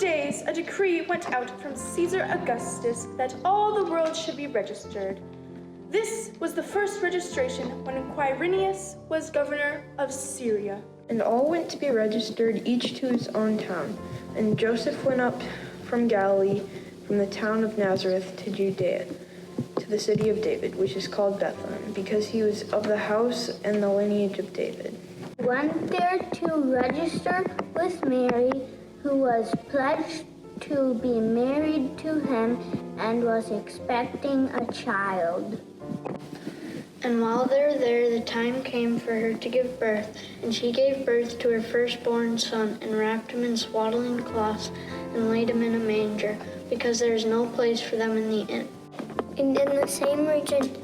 days, a decree went out from Caesar Augustus that all the world should be registered. This was the first registration when Quirinius was governor of Syria. And all went to be registered, each to his own town. And Joseph went up from Galilee, from the town of Nazareth to Judea, to the city of David, which is called Bethlehem, because he was of the house and the lineage of David. Went there to register with Mary, who was pledged to be married to him and was expecting a child. And while they were there, the time came for her to give birth, and she gave birth to her firstborn son, and wrapped him in swaddling cloths, and laid him in a manger, because there was no place for them in the inn. And in the same region,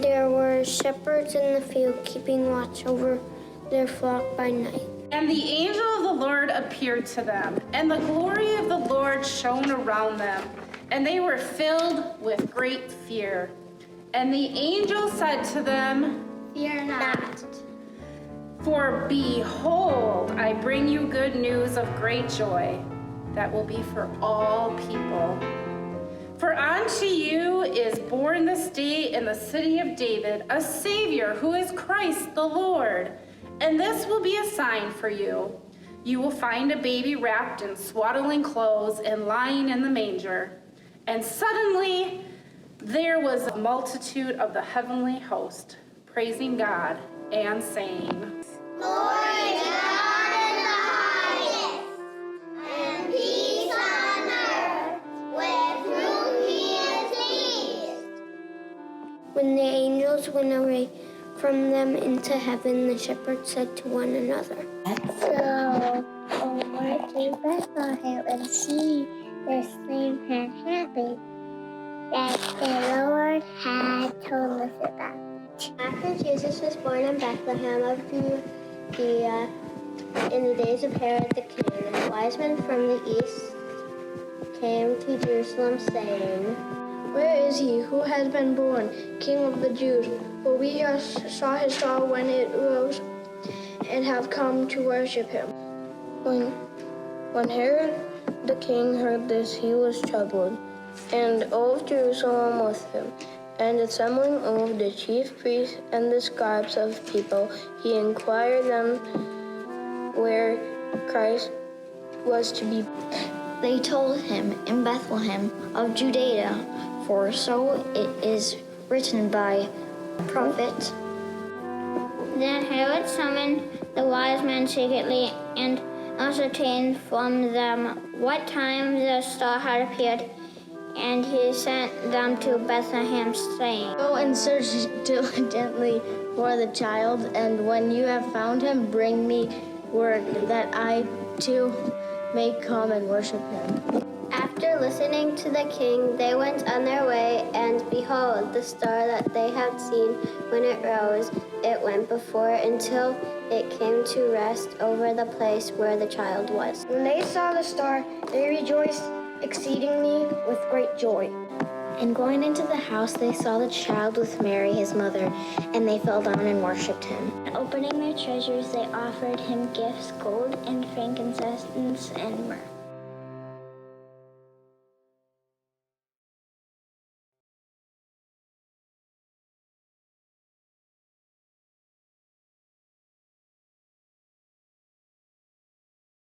there were shepherds in the field, keeping watch over their flock by night. And the angel of the Lord appeared to them, and the glory of the Lord shone around them, and they were filled with great fear. And the angel said to them, Fear not. For behold, I bring you good news of great joy that will be for all people. For unto you is born this day in the city of David a Savior, who is Christ the Lord. And this will be a sign for you. You will find a baby wrapped in swaddling clothes and lying in the manger. And suddenly there was a multitude of the heavenly host, praising God and saying, Glory to God in the highest, and peace on earth, with whom he is pleased. When the angels went away from them into heaven, the shepherds said to one another, Let's go over to Bethlehem and see this thing had happened that the Lord had told us about. After Jesus was born in Bethlehem of Judea, in the days of Herod the king, the wise men from the east came to Jerusalem, saying, Where is he who has been born, King of the Jews? For we saw his star when it rose, and have come to worship him. When Herod the king heard this, he was troubled, and all of Jerusalem with him. And assembling all of the chief priests and the scribes of people, he inquired them where Christ was to be. They told him, In Bethlehem of Judea, for so it is written by prophet. Then Herod summoned the wise men secretly and ascertained from them what time the star had appeared, and he sent them to Bethlehem, saying, Go and search diligently for the child, and when you have found him, bring me word that I too may come and worship him. After listening to the king, they went on their way, and behold, the star that they had seen when it rose, it went before until it came to rest over the place where the child was. When they saw the star, they rejoiced exceedingly with great joy. And going into the house, they saw the child with Mary, his mother, and they fell down and worshipped him. And opening their treasures, they offered him gifts, gold and frankincense and myrrh.